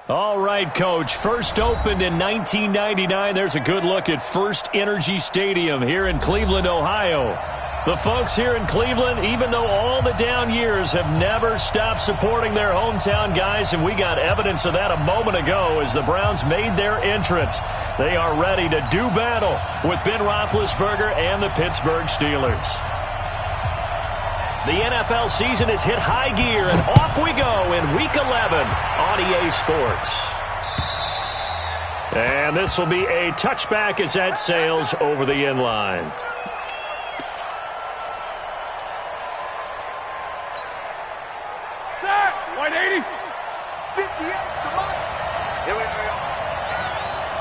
All right, Coach. First opened in 1999. There's a good look at First Energy Stadium here in Cleveland, Ohio. The folks here in Cleveland, even though all the down years, have never stopped supporting their hometown guys, and we got evidence of that a moment ago as the Browns made their entrance. They are ready to do battle with Ben Roethlisberger and the Pittsburgh Steelers. The NFL season has hit high gear, and off we go in Week 11 on EA Sports. And this will be a touchback as that sails over the end line. White 80. 58, come on. Here we go.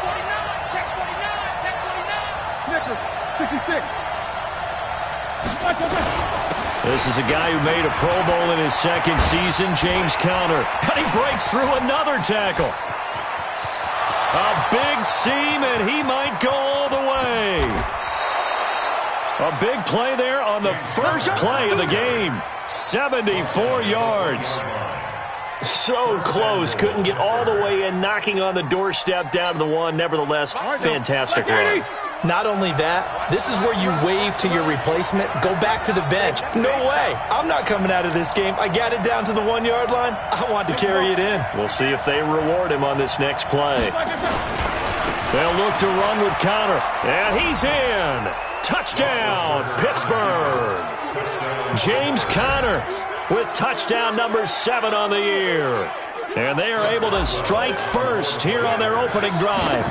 49, check 49, check 49. Nichols, 66. This is a guy who made a Pro Bowl in his second season, James Conner. And he breaks through another tackle. A big seam, and he might go all the way. A big play there on the first play of the game. 74 yards. So close, couldn't get all the way in, knocking on the doorstep down to the one. Nevertheless, fantastic run. Not only that, this is where you wave to your replacement, go back to the bench. No way, I'm not coming out of this game. I got it down to the 1 yard line. I want to carry it in. We'll see if they reward him on this next play. They'll look to run with Conner, and he's in. Touchdown, Pittsburgh. James Conner with touchdown number 7 on the year. And they are able to strike first here on their opening drive.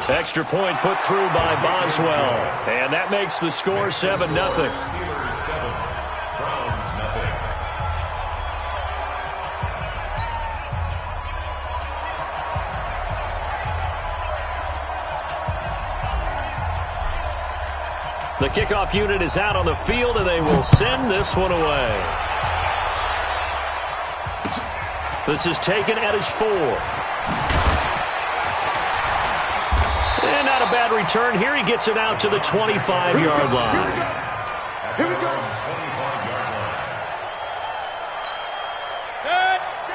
Extra point put through by Boswell. And that makes the score 7-0. The kickoff unit is out on the field, and they will send this one away. This is taken at his 4. And not a bad return. Here he gets it out to the 25-yard line. Here we go.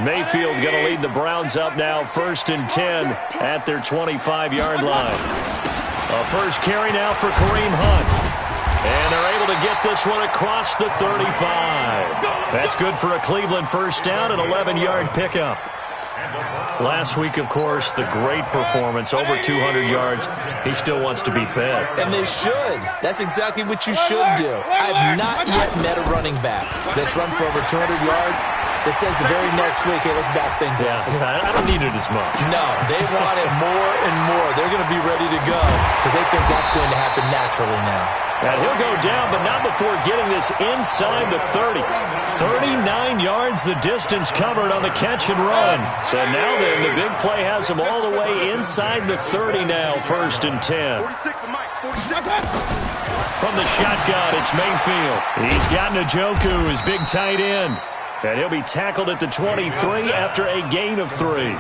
Mayfield going to lead the Browns up now, 1st and 10 at their 25-yard line. A first carry now for Kareem Hunt. And they're able to get this one across the 35. That's good for a Cleveland first down, an 11-yard pickup. Last week, of course, the great performance, over 200 yards. He still wants to be fed. And they should. That's exactly what you should do. I've not yet met a running back that's run for over 200 yards that says the very next week, hey, let's back things up. Yeah, I don't need it as much. No, they want it more and more. They're going to be ready to go because they think that's going to happen naturally now. And he'll go down, but not before getting this inside the 30. 39 yards the distance covered on the catch and run. So now then, the big play has him all the way inside the 30 now, 1st and 10. From the shotgun, it's Mayfield. He's got Njoku, his big tight end. And he'll be tackled at the 23 after a gain of 3.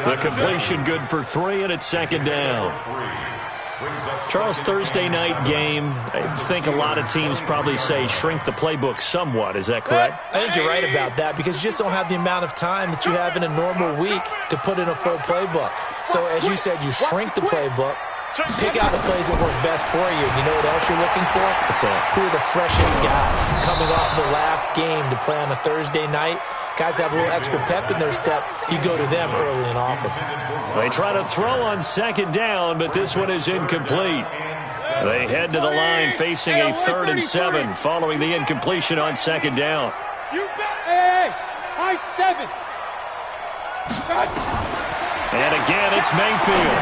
The completion good for 3, and it's 2nd down. Charles, Thursday night game, I think a lot of teams probably say shrink the playbook somewhat. Is that correct? I think you're right about that because you just don't have the amount of time that you have in a normal week to put in a full playbook. So as you said, you shrink the playbook, pick out the plays that work best for you. You know what else you're looking for? What's that? Who are the freshest guys coming off the last game to play on a Thursday night? Guys have a little extra pep in their step. You go to them early and often. They try to throw on 2nd down, but this one is incomplete. They head to the line facing a 3rd and 7 following the incompletion on 2nd down. You bet. Hey, high 7. And again, it's Mayfield.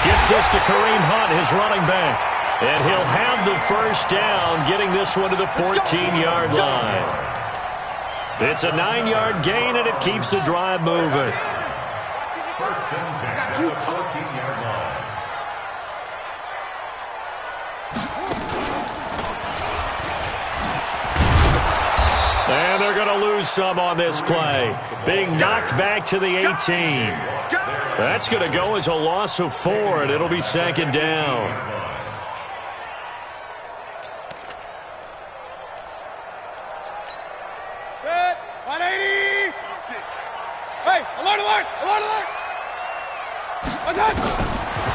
Gets this to Kareem Hunt, his running back. And he'll have the first down, getting this one to the 14-yard line. It's a 9-yard gain, and it keeps the drive moving. 1st and 10 at the 14-yard line. And they're going to lose some on this play. Being knocked back to the 18. That's going to go as a loss of 4, and it'll be 2nd down.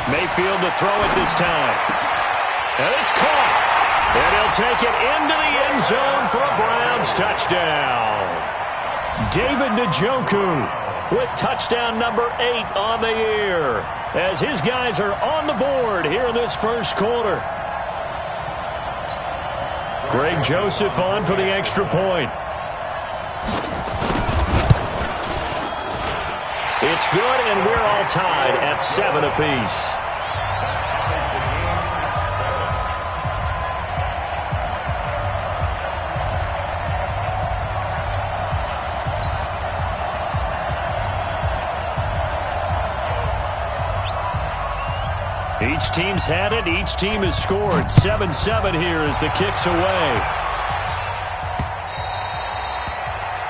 Mayfield to throw it this time. And it's caught. And he'll take it into the end zone for a Browns touchdown. David Njoku with touchdown number 8 on the year, as his guys are on the board here in this first quarter. Greg Joseph on for the extra point. It's good, and we're all tied at 7 apiece. Each team's had it. Each team has scored. 7-7 here as the kick's away.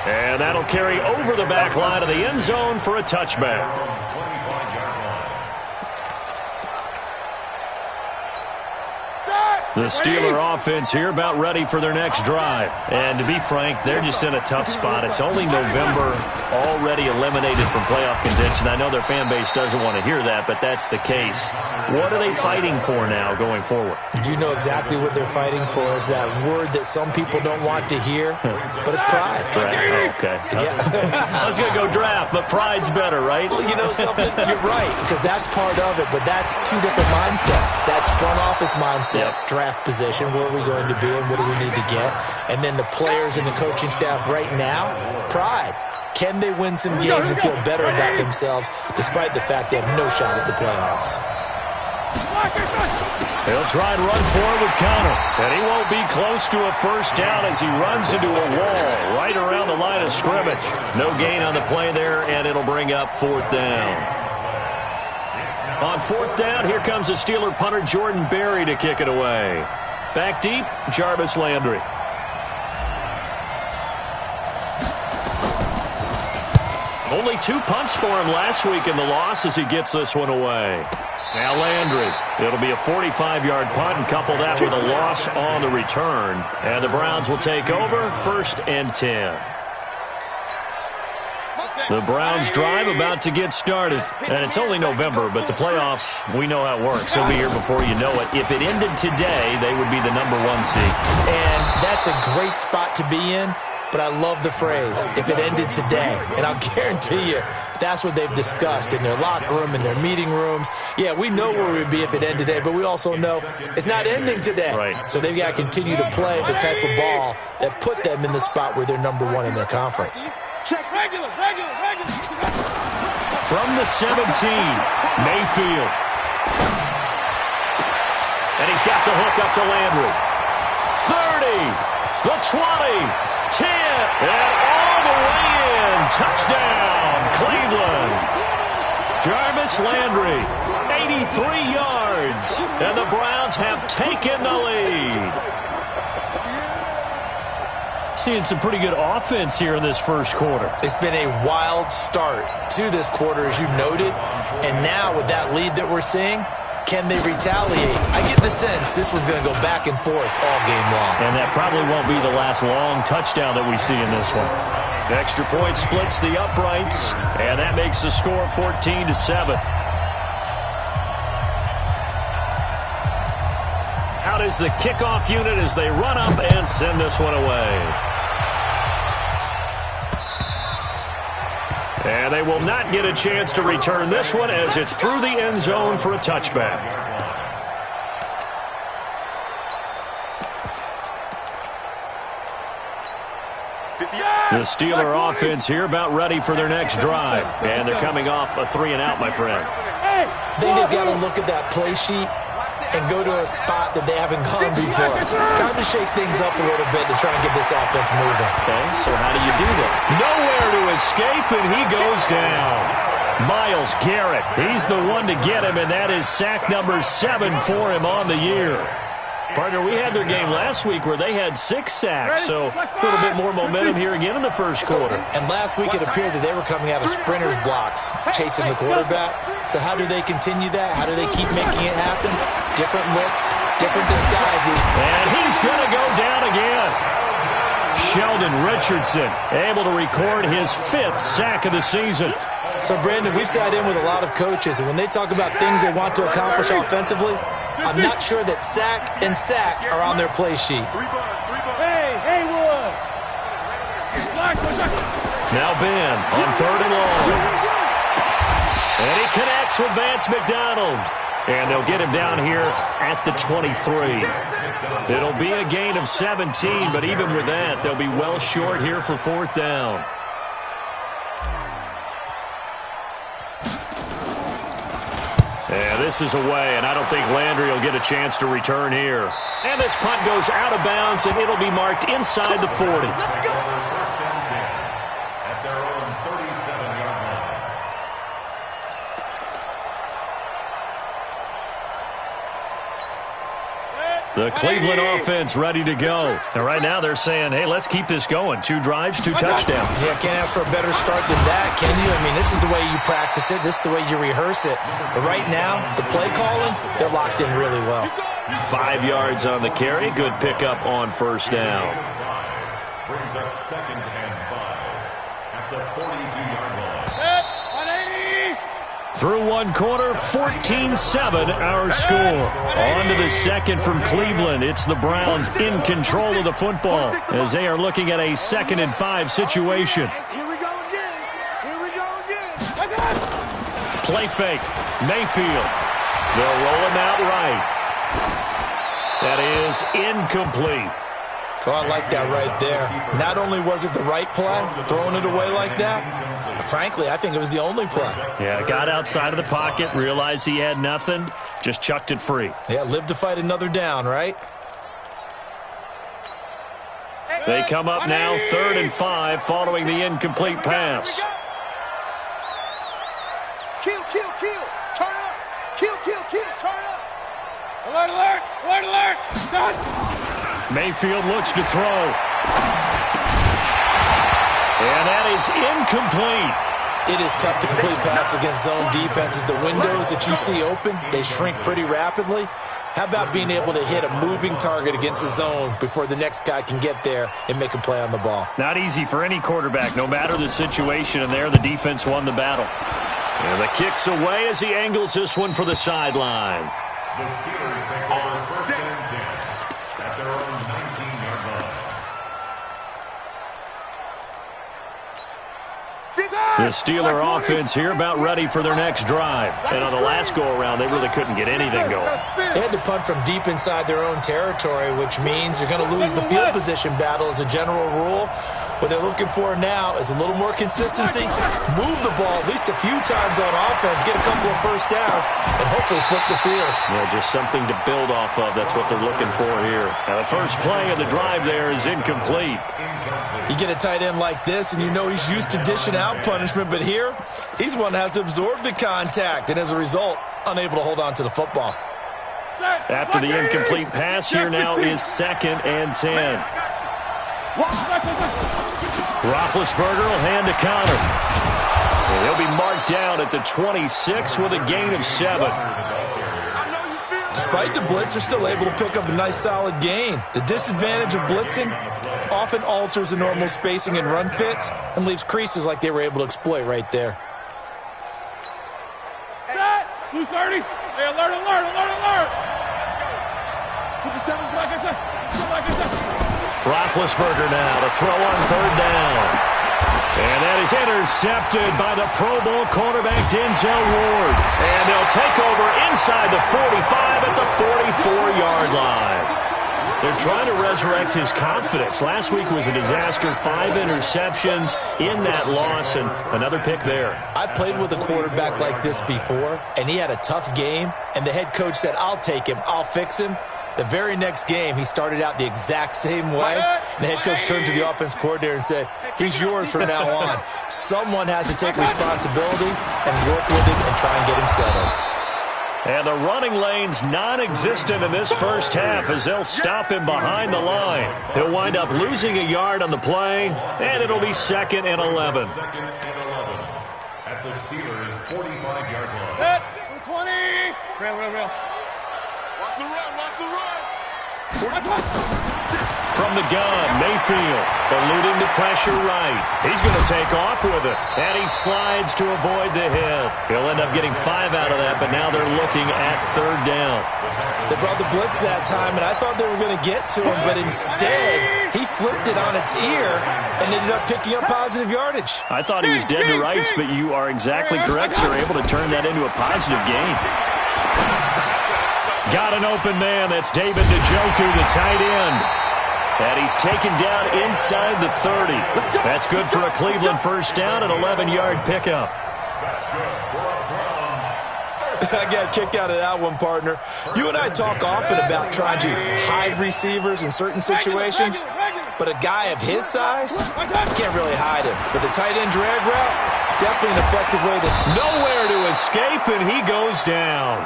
And that'll carry over the back line of the end zone for a touchback. The Steeler offense here about ready for their next drive. And to be frank, they're just in a tough spot. It's only November, already eliminated from playoff contention. I know their fan base doesn't want to hear that, but that's the case. What are they fighting for now going forward? You know exactly what they're fighting for. Is that word that some people don't want to hear, but it's pride. Draft. Oh, okay. Yeah. I was going to go draft, but pride's better, right? Well, you know something? You're right, because that's part of it, but that's two different mindsets. That's front office mindset, draft position, where are we going to be and what do we need to get? And then the players and the coaching staff right now, pride. Can they win some games and feel better about themselves despite the fact they have no shot at the playoffs? He'll try and run forward with Connor, and he won't be close to a first down as he runs into a wall right around the line of scrimmage. No gain on the play there, and it'll bring up 4th down. On 4th down, here comes the Steeler punter Jordan Berry to kick it away. Back deep, Jarvis Landry. Only 2 punts for him last week in the loss as he gets this one away. Now Landry. It'll be a 45-yard punt, and couple that with a loss on the return. And the Browns will take over, 1st and 10. The Browns drive about to get started. And it's only November, but the playoffs, we know how it works. They'll be here before you know it. If it ended today, they would be the number 1 seed. And that's a great spot to be in, but I love the phrase, if it ended today. And I'll guarantee you, that's what they've discussed in their locker room, in their meeting rooms. Yeah, we know where we'd be if it ended today, but we also know it's not ending today. Right. So they've got to continue to play the type of ball that put them in the spot where they're number 1 in their conference. From the 17, Mayfield. And he's got the hook up to Landry. 30, the 20, 10, and all the way in. Touchdown, Cleveland. Jarvis Landry, 83 yards. And the Browns have taken the lead. Seeing some pretty good offense here in this first quarter. It's been a wild start to this quarter, as you noted. And now with that lead that we're seeing, can they retaliate? I get the sense this one's going to go back and forth all game long. And that probably won't be the last long touchdown that we see in this one. The extra point splits the uprights, and that makes the score 14-7. Out is the kickoff unit as they run up and send this one away. And they will not get a chance to return this one as it's through the end zone for a touchback. The Steeler offense here about ready for their next drive. And they're coming off a 3-and-out, my friend. I think they've got to look at that play sheet and go to a spot that they haven't gone before. Time to shake things up a little bit to try and get this offense moving. Okay, so how do you do that? Nowhere to escape, and he goes down. Myles Garrett, he's the one to get him, and that is sack number 7 for him on the year. Partner, we had their game last week where they had 6 sacks, so a little bit more momentum here again in the first quarter. And last week it appeared that they were coming out of sprinters blocks, chasing the quarterback. So how do they continue that? How do they keep making it happen? Different looks, different disguises. And he's going to go down again. Sheldon Richardson able to record his 5th sack of the season. So, Brandon, we've sat in with a lot of coaches, and when they talk about things they want to accomplish offensively, I'm not sure that sack and sack are on their play sheet. Hey, Wood. Now Ben on 3rd and long. And he connects with Vance McDonald. And they'll get him down here at the 23. It'll be a gain of 17, but even with that, they'll be well short here for 4th down. And this is away, and I don't think Landry will get a chance to return here. And this punt goes out of bounds, and it'll be marked inside the 40. First and 10 at their own 37-yard line. The Cleveland offense ready to go. And right now they're saying, hey, let's keep this going. 2 drives, 2 touchdowns. Yeah, can't ask for a better start than that, can you? I mean, this is the way you practice it. This is the way you rehearse it. But right now, the play calling, they're locked in really well. 5 yards on the carry. Good pickup on 1st down. Brings up 2nd and 5 at the 42-yard line. Through 1 quarter, 14-7 our score. On to the 2nd from Cleveland. It's the Browns in control of the football as they are looking at a 2nd and 5 situation. Here we go again. Here we go again. Play fake. Mayfield. They'll roll him out right. That is incomplete. Oh, I like that right there. Not only was it the right play, throwing it away like that, but frankly, I think it was the only play. Yeah, got outside of the pocket, realized he had nothing, just chucked it free. Yeah, live to fight another down, right? They come up now 3rd and 5 following the incomplete pass. Kill. Turn up. Kill. Turn up. Alert. Done. Mayfield looks to throw. And that is incomplete. It is tough to complete passes against zone defenses. The windows that you see open, they shrink pretty rapidly. How about being able to hit a moving target against a zone before the next guy can get there and make a play on the ball? Not easy for any quarterback, no matter the situation, and there the defense won the battle. And the kick's away as he angles this one for the sideline. The Steelers take over 1st and 10 at their own 19-yard line. The Steeler offense here about ready for their next drive. And on the last go-around, they really couldn't get anything going. They had to punt from deep inside their own territory, which means you're going to lose the field position battle as a general rule. What they're looking for now is a little more consistency, move the ball at least a few times on offense, get a couple of 1st downs, and hopefully flip the field. Yeah, just something to build off of. That's what they're looking for here. Now, the first play of the drive there is incomplete. You get a tight end like this, and you know he's used to dishing out punishment, but here, he's one that has to absorb the contact, and as a result, unable to hold on to the football. After the incomplete pass, here now is 2nd and 10. Roethlisberger will hand a counter. And he'll be marked down at the 26 with a gain of 7. Despite the blitz, they're still able to pick up a nice solid gain. The disadvantage of blitzing often alters the normal spacing and run fits and leaves creases like they were able to exploit right there. 230. Hey, alert. 57 seconds. Roethlisberger now to throw on 3rd down. And that is intercepted by the Pro Bowl cornerback Denzel Ward. And they'll take over inside the 45 at the 44-yard line. They're trying to resurrect his confidence. Last week was a disaster. 5 interceptions in that loss, and another pick there. I played with a quarterback like this before, and he had a tough game, and the head coach said, I'll take him, I'll fix him. The very next game, he started out the exact same way. And the head coach turned to the offense coordinator and said, he's yours from now on. Someone has to take responsibility and work with him and try and get him settled. And the running lane's non-existent in this first half as they'll stop him behind the line. He'll wind up losing a yard on the play, and it'll be 2nd and 11. 2nd and 11 at the Steelers' 45-yard line. Set. 20. Real. Watch the run. from the gun. Mayfield eluding the pressure right. He's going to take off with it. And he slides to avoid the hit. He'll end up getting 5 out of that, but now they're looking at 3rd down. They brought the blitz that time, and I thought they were going to get to him, but instead he flipped it on its ear and ended up picking up positive yardage. I thought he was dead to rights, but you are exactly correct, sir. Able to turn that into a positive gain. Got an open man. That's David Njoku, the tight end. And he's taken down inside the 30. That's good for a Cleveland first down, an 11-yard pickup. I got a kick out of that one, partner. You and I talk often about trying to hide receivers in certain situations, but a guy of his size, you can't really hide him. But the tight end drag route, definitely an effective way to... Nowhere to escape, and he goes down.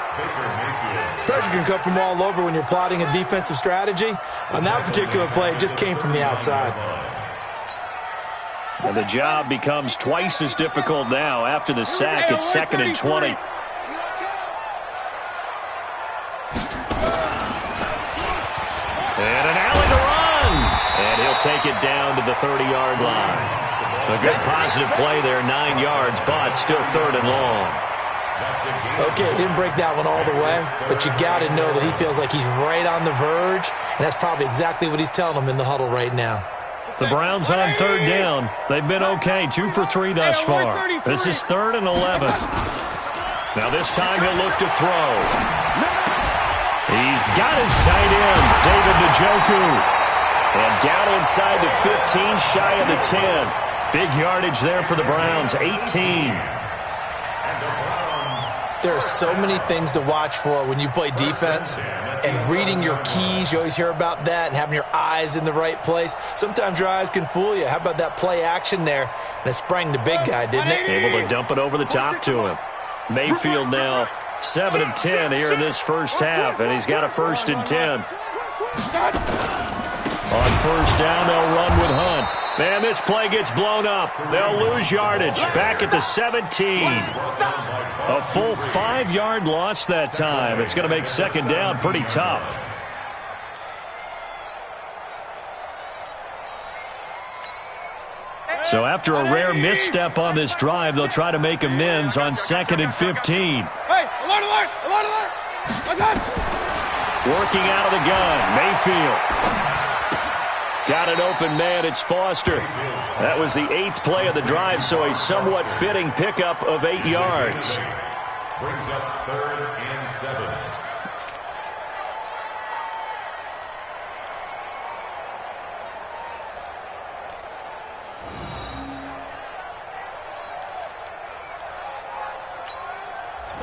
Pressure can come from all over when you're plotting a defensive strategy. On that particular play, it just came from the outside. And the job becomes twice as difficult now. After the sack, it's 2nd and 20. And an alley to run. And he'll take it down to the 30-yard line. A good positive play there, 9 yards, but still 3rd and long. Okay, he didn't break that one all the way, but you got to know that he feels like he's right on the verge, and that's probably exactly what he's telling them in the huddle right now. The Browns on 3rd down. They've been okay, 2 for 3 thus far. This is 3rd and 11. Now this time he'll look to throw. He's got his tight end, David Njoku. And down inside the 15, shy of the 10. Big yardage there for the Browns, 18. There are so many things to watch for when you play defense, and reading your keys, you always hear about that, and having your eyes in the right place. Sometimes your eyes can fool you. How about that play action there? And it sprang the big guy, didn't it? Able to dump it over the top to him. Mayfield now 7 of 10 here in this first half, and he's got a 1st and 10. On 1st down, they'll run with Hunt. Man, this play gets blown up. They'll lose yardage. Back at the 17. A full 5-yard loss that time. It's going to make 2nd down pretty tough. So after a rare misstep on this drive, they'll try to make amends on 2nd and 15. Hey, alert, alert, alert, alert. Working out of the gun, Mayfield. Got an open man, it's Foster. That was the 8th play of the drive, so a somewhat fitting pickup of 8 yards. Brings up 3rd and 7.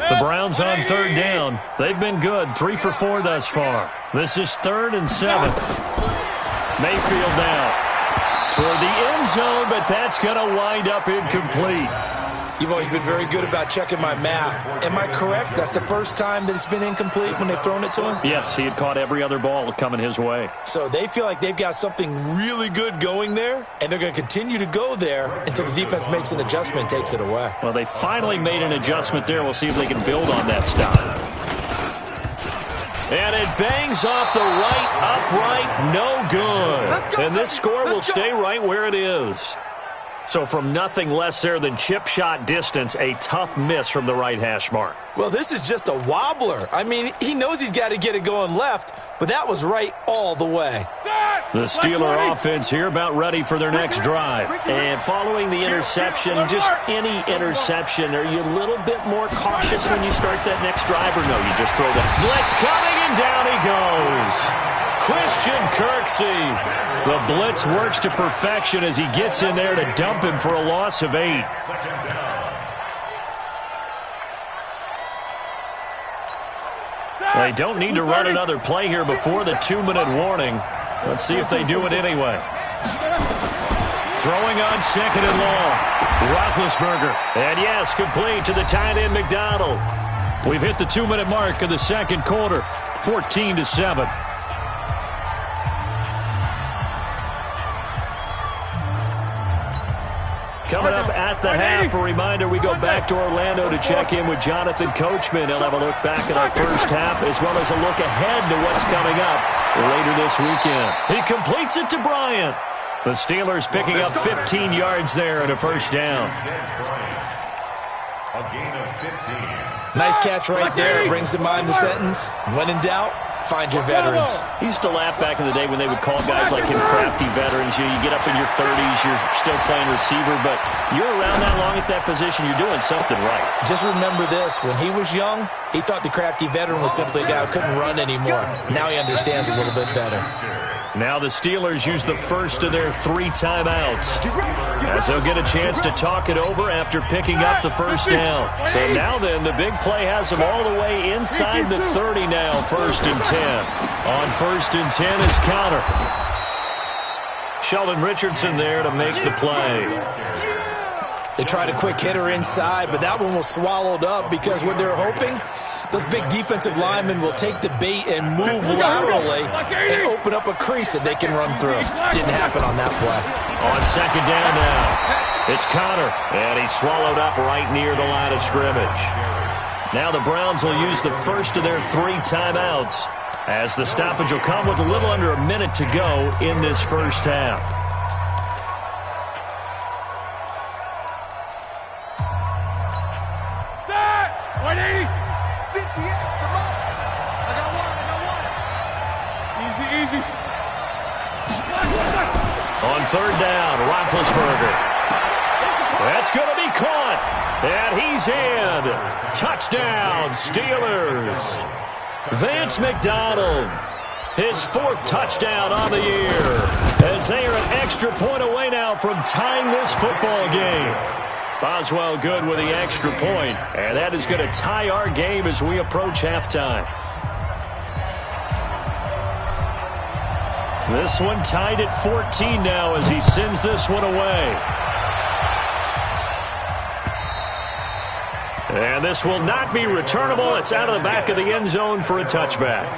The Browns on 3rd down. They've been good, 3 for 4 thus far. This is 3rd and 7. Mayfield now toward the end zone, but that's going to wind up incomplete. You've always been very good about checking my math. Am I correct? That's the first time that it's been incomplete when they've thrown it to him? Yes, he had caught every other ball coming his way. So they feel like they've got something really good going there, and they're going to continue to go there until the defense makes an adjustment and takes it away. Well, they finally made an adjustment there. We'll see if they can build on that stop. And it bangs off the right upright, no good. And this score will stay right where it is. So from nothing less there than chip shot distance, a tough miss from the right hash mark. Well, this is just a wobbler. I mean, he knows he's got to get it going left, but that was right all the way. The Steeler offense here about ready for their next drive. And following the interception, just any interception, are you a little bit more cautious when you start that next drive, or no, you just throw the blitz coming and down he goes. Christian Kirksey. The blitz works to perfection as he gets in there to dump him for a loss of 8. They don't need to run another play here before the 2-minute warning. Let's see if they do it anyway. Throwing on 2nd and long. Roethlisberger. And yes, complete to the tight end McDonald. We've hit the 2-minute mark of the 2nd quarter. 14-7. Coming up at the half, a reminder, we go back to Orlando to check in with Jonathan Coachman. He'll have a look back at our first half as well as a look ahead to what's coming up later this weekend. He completes it to Bryant. The Steelers picking up 15 yards there and a first down. A gain of 15. Nice catch right there. Brings to mind the sentence, when in doubt, find your veterans. He used to laugh back in the day when they would call guys like him crafty veterans. You get up in your 30s, you're still playing receiver, but you're around that long at that position, you're doing something right. Just remember this, when he was young, he thought the crafty veteran was simply a guy who couldn't run anymore. Now he understands a little bit better. Now the Steelers use the first of their 3 timeouts, as they'll get a chance to talk it over after picking up the first down. So now then, the big play has them all the way inside the 30 now, 1st and 10. On 1st and 10 is counter. Sheldon Richardson there to make the play. They tried a quick hitter inside, but that one was swallowed up because what they're hoping, those big defensive linemen will take the bait and move laterally and open up a crease that they can run through. Didn't happen on that play. On 2nd down now, it's Connor, and he's swallowed up right near the line of scrimmage. Now the Browns will use the first of their 3 timeouts, as the stoppage will come with a little under a minute to go in this first half. On 3rd down, Roethlisberger. That's going to be caught. And he's in. Touchdown, Steelers. Vance McDonald, his 4th touchdown on the year, as they are an extra point away now from tying this football game. Boswell good with the extra point, and that is going to tie our game as we approach halftime. This one tied at 14 now as he sends this one away. And this will not be returnable. It's out of the back of the end zone for a touchback.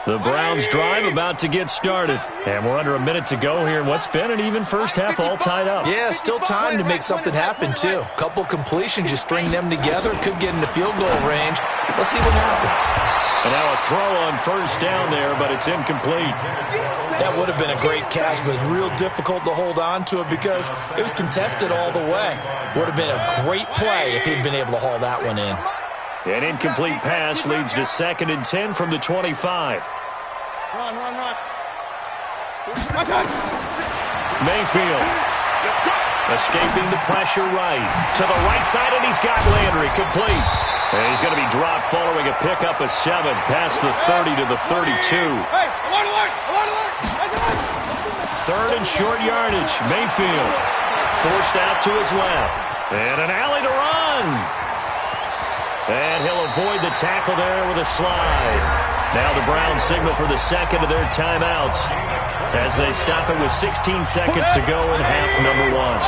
The Browns drive about to get started. And we're under a minute to go here in what's been an even first half all tied up. Yeah, still time to make something happen, too. Couple completions, you string them together, could get into field goal range. Let's see what happens. And now a throw on 1st down there, but it's incomplete. That would have been a great catch, but it's real difficult to hold on to it because it was contested all the way. Would have been a great play if he'd been able to haul that one in. An incomplete pass leads to 2nd and 10 from the 25. Run. Mayfield escaping the pressure right. To the right side, and he's got Landry complete. And he's going to be dropped following a pickup of 7 past the 30 to the 32. Hey, alert! 3rd and short yardage. Mayfield forced out to his left. And an alley to run. And he'll avoid the tackle there with a slide. Now the Browns signal for the 2nd of their timeouts as they stop it with 16 seconds to go in half number 1.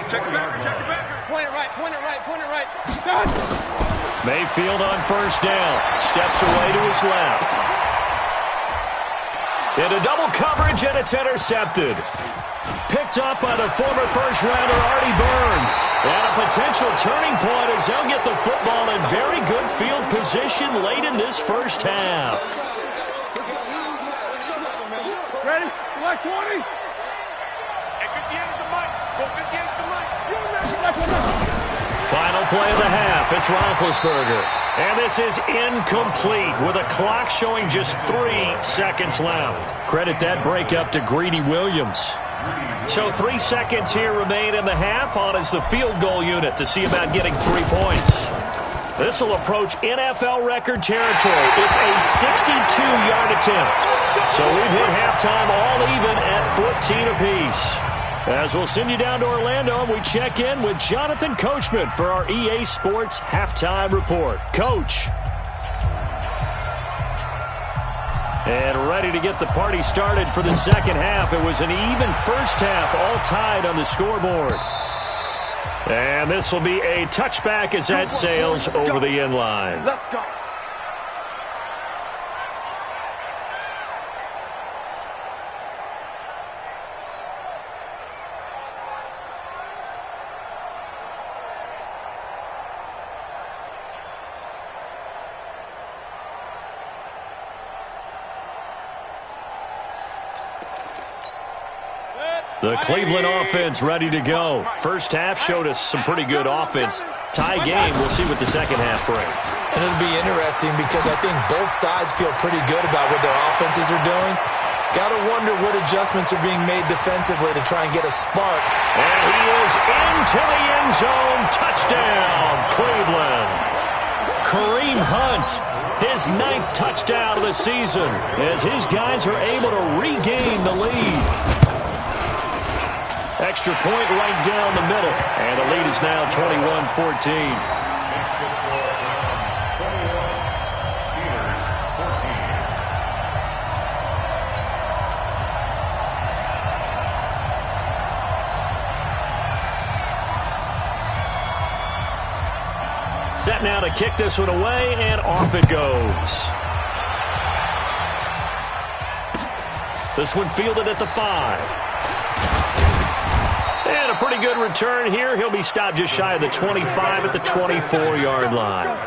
Check it back. Point it right. Mayfield on 1st down. Steps away to his left. Into double coverage, and it's intercepted. Picked up by the former first-rounder Artie Burns. And a potential turning point as they'll get the football in very good field position late in this first half. Ready? Like 20. Hey, 58's the mic. Go 58's the mic. Final play of the half. It's Roethlisberger. And this is incomplete with a clock showing just 3 seconds left. Credit that breakup to Greedy Williams. So 3 seconds here remain in the half on as the field goal unit to see about getting 3 points. This will approach NFL record territory. It's a 62-yard attempt. So we've hit halftime all even at 14 apiece. As we'll send you down to Orlando, and we check in with Jonathan Coachman for our EA Sports Halftime Report. Coach. And ready to get the party started for the second half. It was an even first half, all tied on the scoreboard. And this will be a touchback as that sails over the end line. Let's go. The Cleveland offense ready to go. First half showed us some pretty good offense. Tie game. We'll see what the second half brings. And it'll be interesting because I think both sides feel pretty good about what their offenses are doing. Got to wonder what adjustments are being made defensively to try and get a spark. And he is into the end zone. Touchdown, Cleveland. Kareem Hunt, his 9th touchdown of the season as his guys are able to regain the lead. Extra point right down the middle. And the lead is now 21-14. Set now to kick this one away, and off it goes. This one fielded at the 5. And a pretty good return here. He'll be stopped just shy of the 25 at the 24-yard line.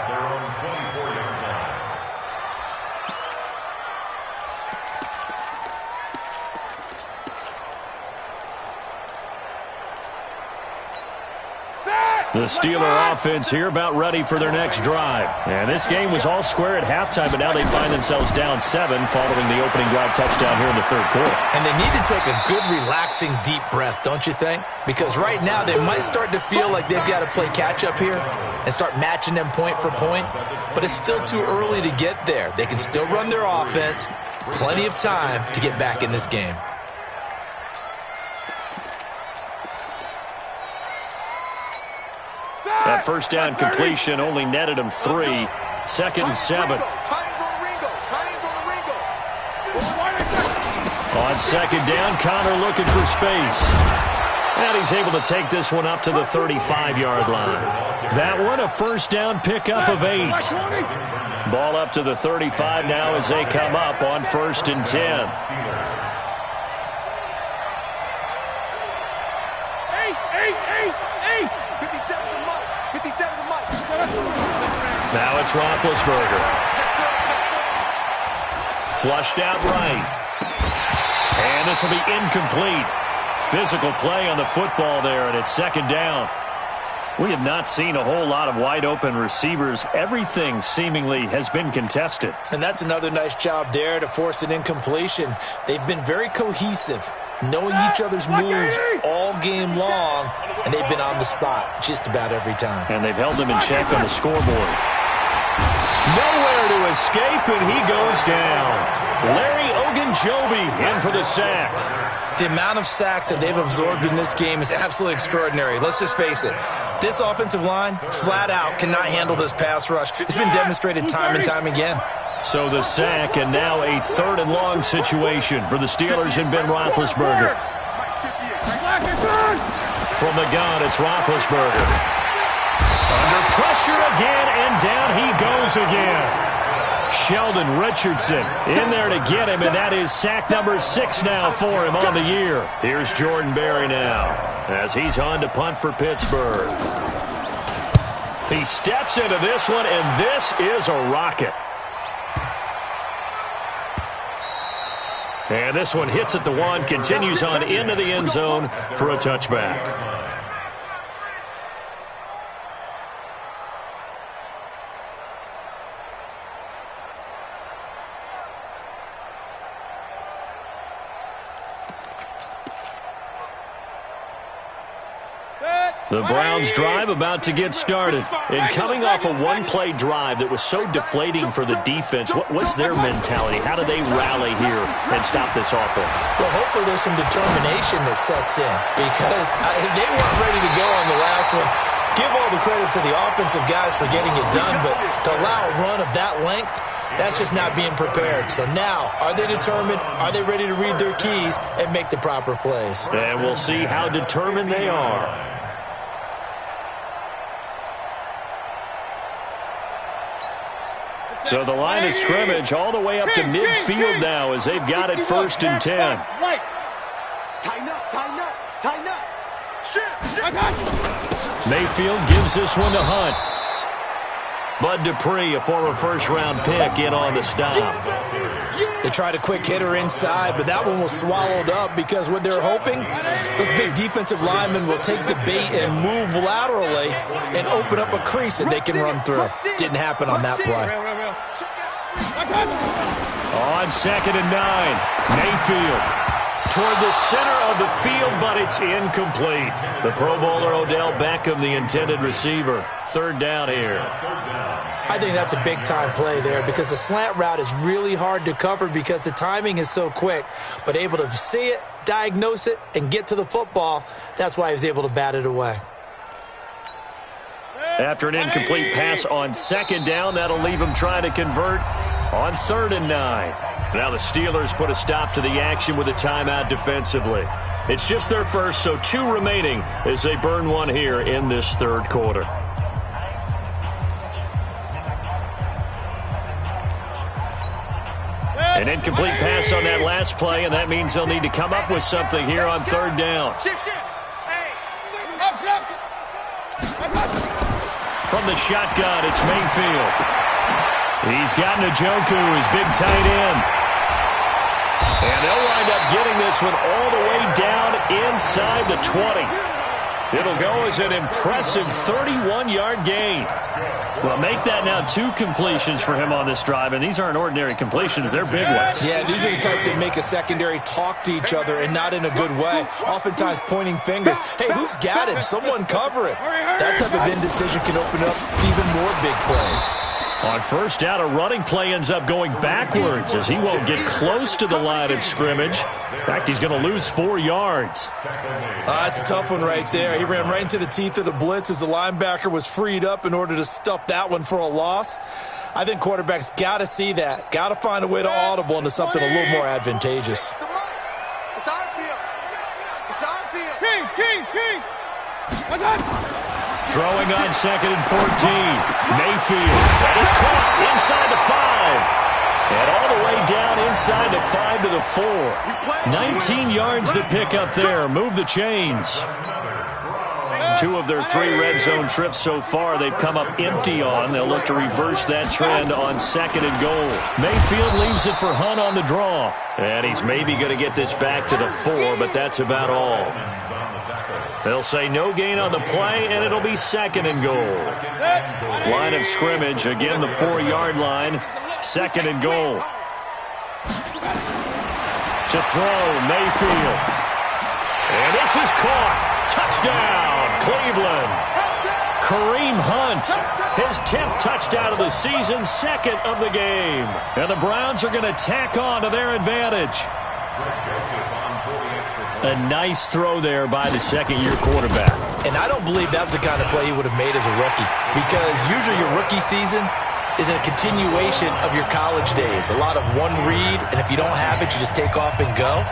The Steeler offense here about ready for their next drive. And this game was all square at halftime, but now they find themselves down 7 following the opening drive touchdown here in the third quarter. And they need to take a good, relaxing, deep breath, don't you think? Because right now they might start to feel like they've got to play catch-up here and start matching them point for point. But it's still too early to get there. They can still run their offense. Plenty of time to get back in this game. That first down completion only netted him 3. Second and 7. On second down, Connor looking for space. And he's able to take this one up to the 35-yard line. That one a first down pickup of 8. Ball up to the 35 now as they come up on 1st and 10. Now it's Roethlisberger. Flushed out right. And this will be incomplete. Physical play on the football there, and it's second down. We have not seen a whole lot of wide-open receivers. Everything seemingly has been contested. And that's another nice job there to force an incompletion. They've been very cohesive, knowing each other's moves all game long, and they've been on the spot just about every time. And they've held them in check on the scoreboard. Nowhere to escape, and he goes down. Larry Ogunjobi in for the sack. The amount of sacks that they've absorbed in this game is absolutely extraordinary. Let's just face it. This offensive line, flat out, cannot handle this pass rush. It's been demonstrated time and time again. So the sack, and now a 3rd and long situation for the Steelers and Ben Roethlisberger. From the gun, it's Roethlisberger. Under pressure again, and down he goes again. Sheldon Richardson in there to get him, and that is sack number 6 now for him on the year. Here's Jordan Berry now as he's on to punt for Pittsburgh. He steps into this one, and this is a rocket. And this one hits at the 1, continues on into the end zone for a touchback. The Browns drive about to get started. And coming off a one-play drive that was so deflating for the defense, what's their mentality? How do they rally here and stop this offense? Well, hopefully there's some determination that sets in, because if they weren't ready to go on the last one, give all the credit to the offensive guys for getting it done, but to allow a run of that length, that's just not being prepared. So now, are they determined? Are they ready to read their keys and make the proper plays? And we'll see how determined they are. So the line of scrimmage all the way up to midfield now as they've got it 1st and 10. Tighten up, tighten up, tighten up. Mayfield gives this one to Hunt. Bud Dupree, a former first-round pick, in on the stop. They tried a quick hitter inside, but that one was swallowed up because what they're hoping, those big defensive linemen will take the bait and move laterally and open up a crease that they can run through. Didn't happen on that play. On 2nd and 9, Mayfield toward the center of the field, but it's incomplete. The Pro Bowler Odell Beckham, the intended receiver. 3rd down here. I think that's a big-time play there because the slant route is really hard to cover because the timing is so quick. But able to see it, diagnose it, and get to the football, that's why he was able to bat it away. After an incomplete pass on 2nd down, that'll leave him trying to convert on 3rd and 9. Now the Steelers put a stop to the action with a timeout defensively. It's just their first, so 2 remaining as they burn one here in this 3rd quarter. An incomplete pass on that last play, and that means they'll need to come up with something here on 3rd down. From the shotgun, it's Mayfield. He's got Njoku, his big tight end. And they'll wind up getting this one all the way down inside the 20. It'll go as an impressive 31-yard gain. Well, make that now 2 completions for him on this drive, and these aren't ordinary completions. They're big ones. Yeah, these are the types that make a secondary talk to each other and not in a good way, oftentimes pointing fingers. Hey, who's got him? Someone cover it. That type of indecision can open up even more big plays. On 1st down, a running play ends up going backwards as he won't get close to the line of scrimmage. In fact, he's going to lose 4 yards. That's a tough one right there. He ran right into the teeth of the blitz as the linebacker was freed up in order to stuff that one for a loss. I think quarterbacks got to see that. Got to find a way to audible into something a little more advantageous. It's our field. It's our field. King. Throwing on 2nd and 14. Mayfield. That is caught inside the 5. And all the way down inside the 5 to the 4. 19 yards to pick up there. Move the chains. 2 of their 3 red zone trips so far they've come up empty on. They'll look to reverse that trend on 2nd and goal. Mayfield leaves it for Hunt on the draw. And he's maybe going to get this back to the 4, but that's about all. They'll say no gain on the play, and it'll be 2nd and goal. Line of scrimmage, again the 4-yard line. 2nd and goal. To throw, Mayfield. And this is caught. Touchdown, Cleveland. Kareem Hunt, his 10th touchdown of the season, 2nd of the game. And the Browns are going to tack on to their advantage. A nice throw there by the 2nd-year quarterback. And I don't believe that was the kind of play he would have made as a rookie, because usually your rookie season is a continuation of your college days. A lot of one read, and if you don't have it, you just take off and go.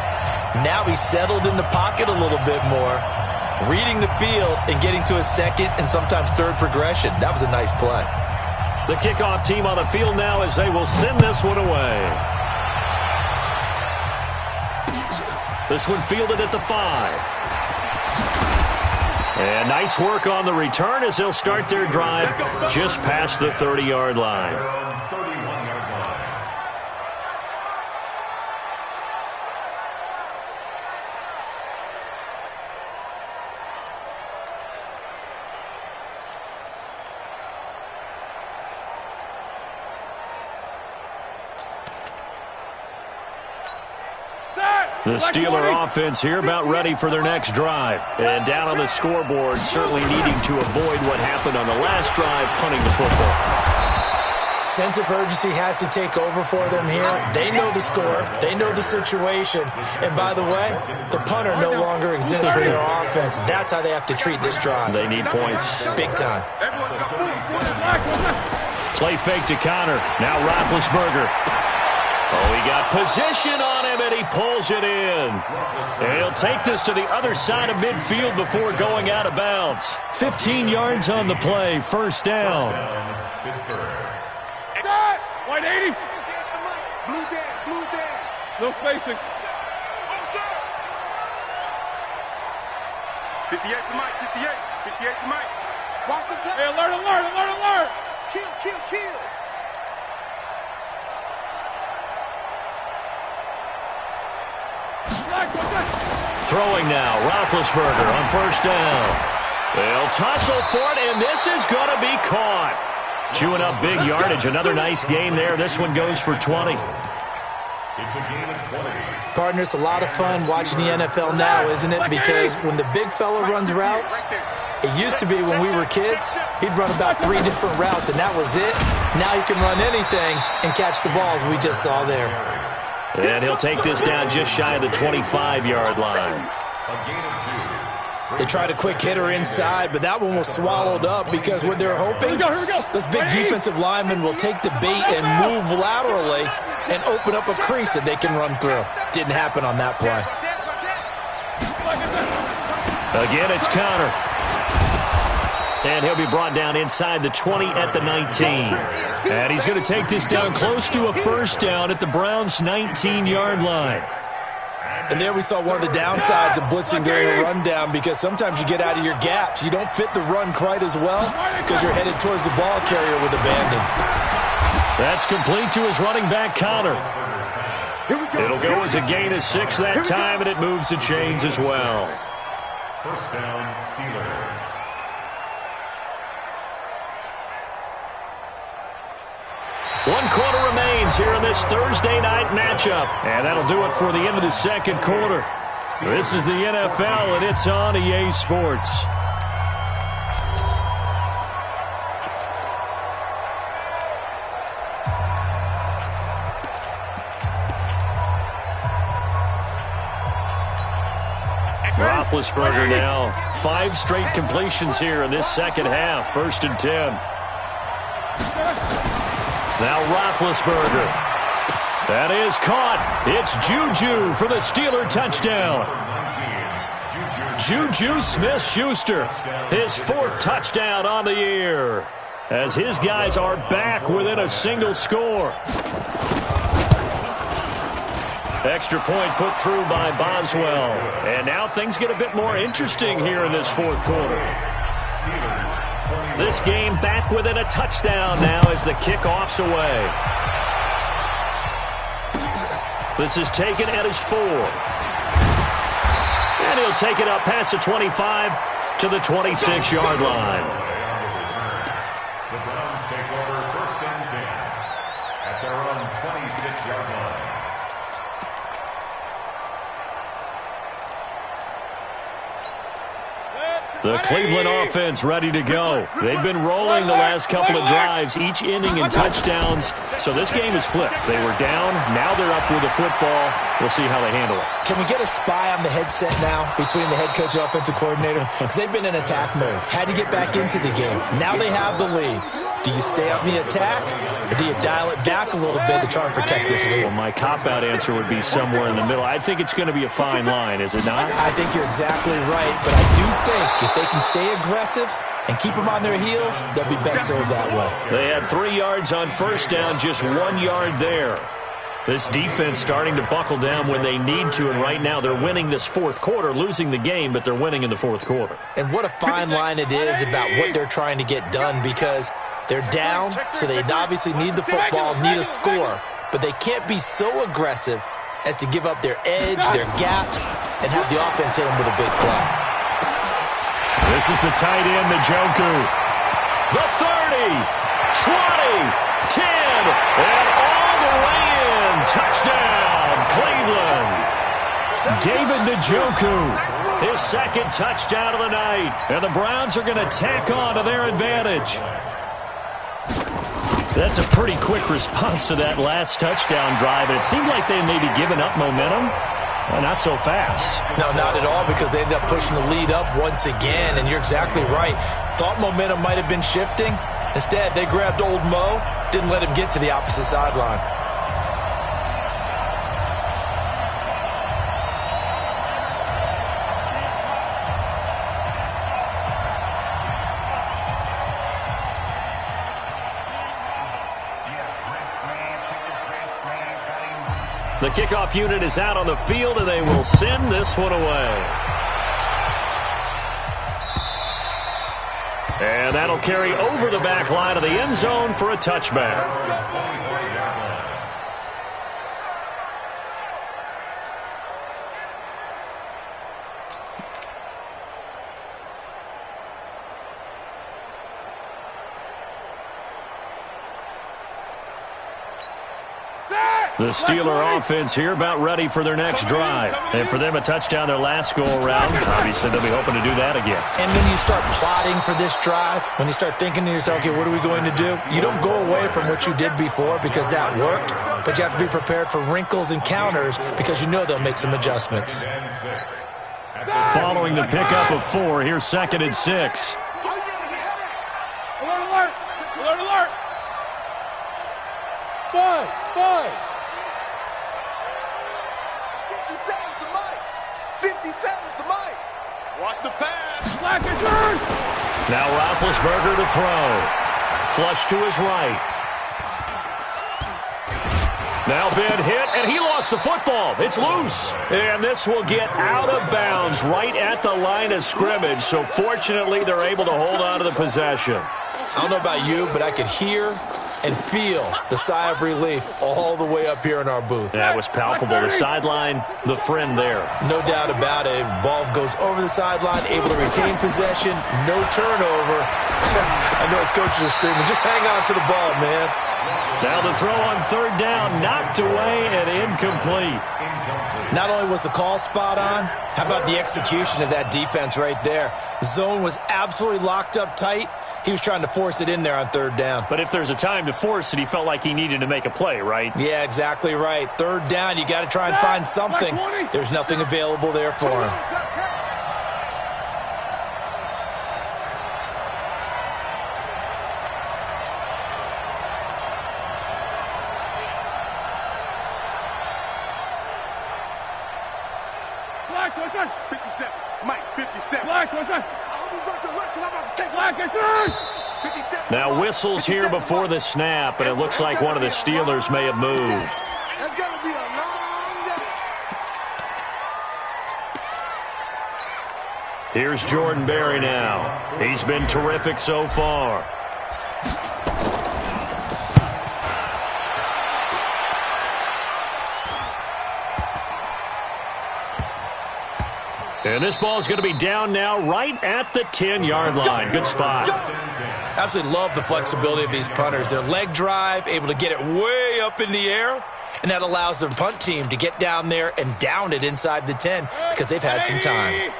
Now he's settled in the pocket a little bit more, reading the field and getting to a 2nd and sometimes 3rd progression. That was a nice play. The kickoff team on the field now as they will send this one away. This one fielded at the 5. And nice work on the return as they'll start their drive just past the 30-yard line. The Steeler offense here about ready for their next drive. And down on the scoreboard, certainly needing to avoid what happened on the last drive, punting the football. Sense of urgency has to take over for them here. They know the score. They know the situation. And by the way, the punter no longer exists for their offense. That's how they have to treat this drive. They need points. Big time. Play fake to Connor. Now Roethlisberger. Oh, he got position on him, and he pulls it in. And he'll take this to the other side of midfield before going out of bounds. 15 yards on the play, 1st down. White 80. Blue down, blue down. No spacing. 58 to Mike, 58. 58 to Mike. Watch the play. Hey, alert, alert, alert, alert. Kill, kill, kill. Throwing now, Roethlisberger on first down. They'll tussle for it, and this is going to be caught. Chewing up big yardage. Another nice gain there. This one goes for 20. It's a game of 20. Partner, it's a lot of fun watching the NFL now, isn't it? Because when the big fella runs routes, it used to be when we were kids, he'd run about 3 different routes, and that was it. Now he can run anything and catch the balls we just saw there. And he'll take this down just shy of the 25-yard line. A gain of 2. They tried a quick hitter inside, but that one was swallowed up because what they're hoping, Here we go. those big defensive linemen will take the bait and move laterally and open up a crease that they can run through. Didn't happen on that play. Again, it's Conner. And he'll be brought down inside the 20 at the 19. And he's going to take this down close to a first down at the Browns' 19-yard line. And there we saw one of the downsides of blitzing during a rundown because sometimes you get out of your gaps. You don't fit the run quite as well because you're headed towards the ball carrier with abandon. That's complete to his running back, Conner. It'll go as a gain of 6 that time, and it moves the chains as well. First down, Steelers. One quarter remains here in this Thursday night matchup. And that'll do it for the end of the second quarter. This is the NFL, and it's on EA Sports. Roethlisberger now. 5 straight completions here in this second half. 1st and 10. Now Roethlisberger. That is caught. It's Juju for the Steeler touchdown. Juju Smith-Schuster, his 4th touchdown on the year, as his guys are back within a single score. Extra point put through by Boswell. And now things get a bit more interesting here in this 4th quarter. This game back within a touchdown now as the kickoff's away. This is taken at his 4. And he'll take it up past the 25 to the 26-yard line. The Browns take over 1st and 10 at their own 26-yard line. The Cleveland offense ready to go. They've been rolling the last couple of drives, each inning in touchdowns. So this game is flipped. They were down. Now they're up with the football. We'll see how they handle it. Can we get a spy on the headset now between the head coach and offensive coordinator? Because they've been in attack mode. Had to get back into the game. Now they have the lead. Do you stay on the attack, or do you dial it back a little bit to try and protect this lead? Well, my cop-out answer would be somewhere in the middle. I think it's going to be a fine line, is it not? I think you're exactly right, but I do think if they can stay aggressive and keep them on their heels, they'll be best served that way. They had 3 yards on first down, just 1 yard there. This defense starting to buckle down when they need to, and right now they're winning this 4th quarter, losing the game, but they're winning in the 4th quarter. And what a fine line it is about what they're trying to get done, because they're down, so they obviously need the football, need a score, but they can't be so aggressive as to give up their edge, their gaps, and have the offense hit them with a big play. This is the tight end, Njoku. The 30, 20, 10, and all the way in. Touchdown, Cleveland. David Njoku, his 2nd touchdown of the night. And the Browns are going to tack on to their advantage. That's a pretty quick response to that last touchdown drive. And it seemed like they may be giving up momentum. Well, not so fast. No, not at all, because they ended up pushing the lead up once again, and you're exactly right. Thought momentum might have been shifting. Instead, they grabbed old Mo, didn't let him get to the opposite sideline. The kickoff unit is out on the field, and they will send this one away. And that'll carry over the back line of the end zone for a touchback. The Steeler offense here about ready for their next drive. And for them, a touchdown their last go-around. Obviously, they'll be hoping to do that again. And when you start plotting for this drive, when you start thinking to yourself, okay, what are we going to do? You don't go away from what you did before because that worked, but you have to be prepared for wrinkles and counters because you know they'll make some adjustments. Following the pickup of 4, here's 2nd and 6. Alert, alert! Alert, alert! 5. 57's the mic. Watch the pass. Black is yours. Now Roethlisberger to throw. Flush to his right. Now Ben hit, and he lost the football. It's loose. And this will get out of bounds right at the line of scrimmage. So fortunately, they're able to hold on to the possession. I don't know about you, but I could hear and feel the sigh of relief all the way up here in our booth. That was palpable. The sideline, the friend there. No doubt about it. Ball goes over the sideline, able to retain possession, no turnover. I know his coaches are screaming, just hang on to the ball, man. Now the throw on 3rd down, knocked away and incomplete. Not only was the call spot on, how about the execution of that defense right there? The zone was absolutely locked up tight. He was trying to force it in there on 3rd down. But if there's a time to force it, he felt like he needed to make a play, right? Yeah, exactly right. 3rd down, you got to try and find something. There's nothing available there for him. Black, what's that? 57. Mike, 57. Black, what's that? Now whistles here before the snap, and it looks like one of the Steelers may have moved. That's going to be a long day. Here's Jordan Berry now. He's been terrific so far. And this ball is going to be down now right at the 10-yard line. Good spot. Absolutely love the flexibility of these punters. Their leg drive, able to get it way up in the air, and that allows their punt team to get down there and down it inside the 10 because they've had some time.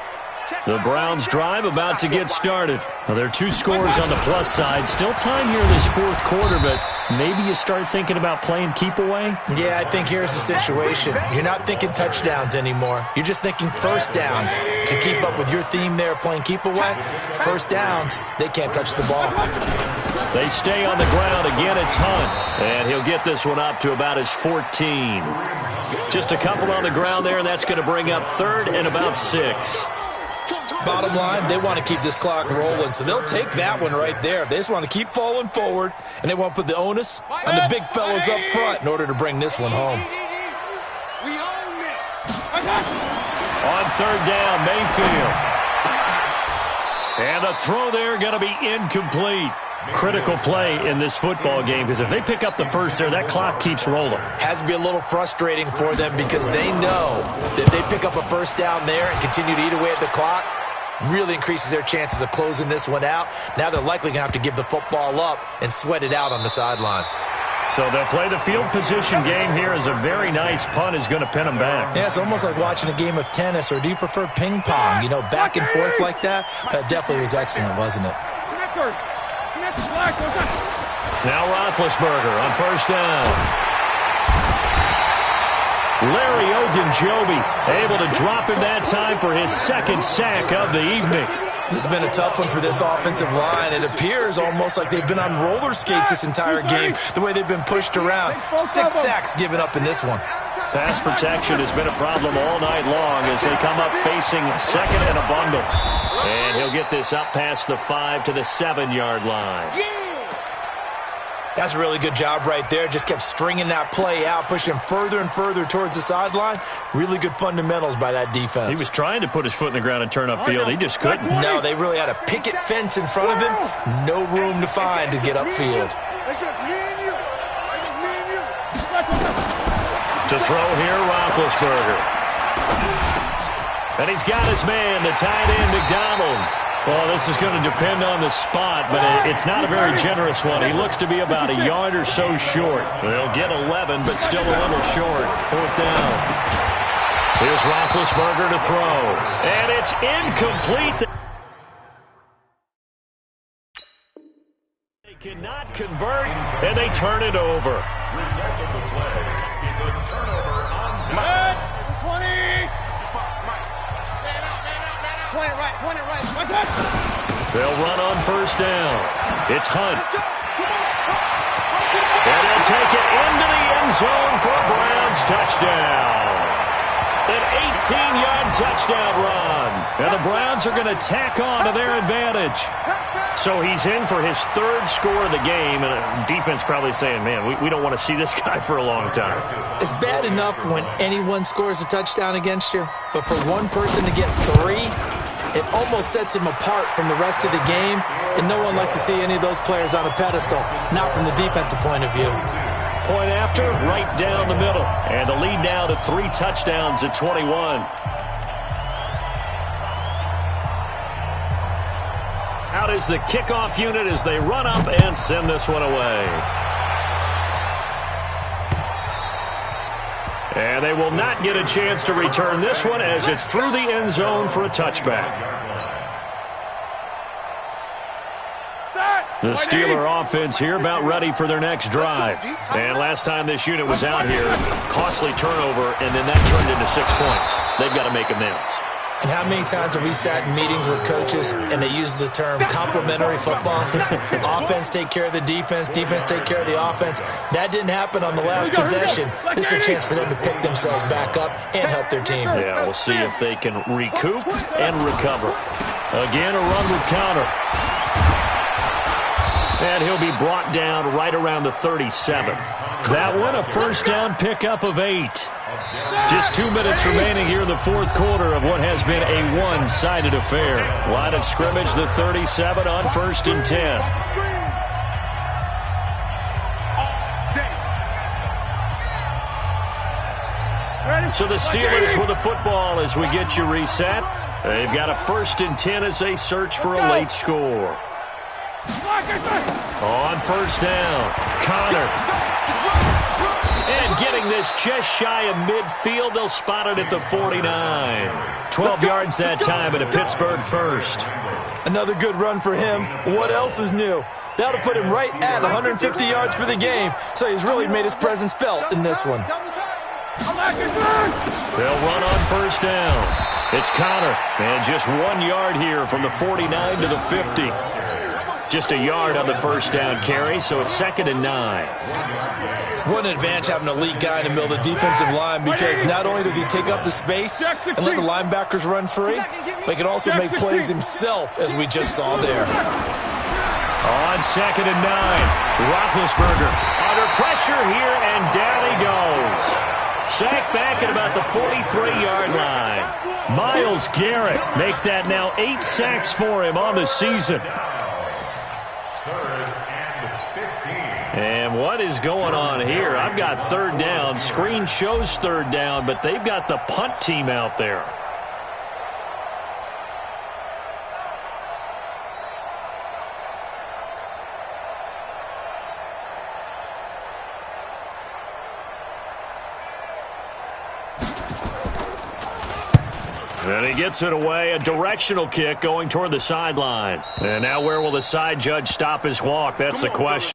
The Browns drive about to get started. Well, there are 2 scores on the plus side. Still time here in this 4th quarter, but maybe you start thinking about playing keep away? Yeah, I think here's the situation. You're not thinking touchdowns anymore. You're just thinking first downs. To keep up with your theme there, playing keep away, first downs, they can't touch the ball. They stay on the ground. Again, it's Hunt. And he'll get this one up to about his 14. Just a couple on the ground there, and that's going to bring up 3rd and about 6. Bottom line, they want to keep this clock rolling, so they'll take that one right there. They just want to keep falling forward, and they want to put the onus on the big fellas up front in order to bring this one home. On 3rd down, Mayfield. And the throw there going to be incomplete. Critical play in this football game because if they pick up the first there, that clock keeps rolling. Has to be a little frustrating for them because they know that if they pick up a first down there and continue to eat away at the clock, really increases their chances of closing this one out. Now they're likely going to have to give the football up and sweat it out on the sideline. So they'll play the field position game here as a very nice punt is going to pin them back. Yeah, it's almost like watching a game of tennis, or do you prefer ping pong? You know, back and forth like that? That definitely was excellent, wasn't it? Now Roethlisberger on 1st down. Larry Ogunjobi able to drop him that time for his 2nd sack of the evening. This has been a tough one for this offensive line. It appears almost like they've been on roller skates this entire game, the way they've been pushed around. 6 sacks given up in this one. Pass protection has been a problem all night long as they come up facing 2nd and a bundle. And he'll get this up past the 5 to the 7-yard line. That's a really good job right there. Just kept stringing that play out, pushing further and further towards the sideline. Really good fundamentals by that defense. He was trying to put his foot in the ground and turn upfield. He just couldn't. No, they really had a picket fence in front of him. No room to find to get upfield. It's just me and you. It's just me and you. To throw here, Roethlisberger. And he's got his man, the tight end, McDonald. Well, this is going to depend on the spot, but it's not a very generous one. He looks to be about a yard or so short. They'll get 11, but still a little short. 4th down. Here's Roethlisberger to throw. And it's incomplete. They cannot convert, and they turn it over. Result of the play is a turnover on down. 20. Point it right. Point it right. They'll run on 1st down. It's Hunt. And they'll take it into the end zone for a Browns touchdown. An 18-yard touchdown run. And the Browns are going to tack on to their advantage. So he's in for his 3rd score of the game, and defense probably saying, man, we don't want to see this guy for a long time. It's bad enough when anyone scores a touchdown against you, but for one person to get 3, it almost sets him apart from the rest of the game, and no one likes to see any of those players on a pedestal, not from the defensive point of view. Point after, right down the middle. And the lead now to 3 touchdowns at 21. Out is the kickoff unit as they run up and send this one away. And they will not get a chance to return this one as it's through the end zone for a touchback. The Steeler offense here about ready for their next drive. And last time this unit was out here, costly turnover, and then that turned into 6 points. They've got to make amends. And how many times have we sat in meetings with coaches and they use the term complementary football? Offense take care of the defense, defense take care of the offense. That didn't happen on the last possession. This is a chance for them to pick themselves back up and help their team. Yeah, we'll see if they can recoup and recover. Again, a run with counter. And he'll be brought down right around the 37. That one, a 1st down pickup of 8. Just 2 minutes remaining here in the 4th quarter of what has been a one-sided affair. Line of scrimmage, the 37 on 1st and 10. So the Steelers with the football as we get you reset. They've got a 1st and 10 as they search for a late score. On 1st down, Connor. And getting this just shy of midfield, they'll spot it at the 49. 12 yards that time at a Pittsburgh 1st. Another good run for him. What else is new? That'll put him right at 150 yards for the game, so he's really made his presence felt in this one. They'll run on 1st down. It's Connor, and just 1 yard here from the 49 to the 50. Just a yard on the 1st down carry, so it's 2nd and 9. What an advantage having an elite guy in the middle of the defensive line, because not only does he take up the space and let the linebackers run free, but he can also make plays himself, as we just saw there. On 2nd and 9, Roethlisberger under pressure here, and down he goes. Sacked back at about the 43-yard line. Myles Garrett make that now 8 sacks for him on the season. And what is going on here? I've got 3rd down. Screen shows 3rd down, but they've got the punt team out there. And he gets it away, a directional kick going toward the sideline. And now where will the side judge stop his walk? That's the question.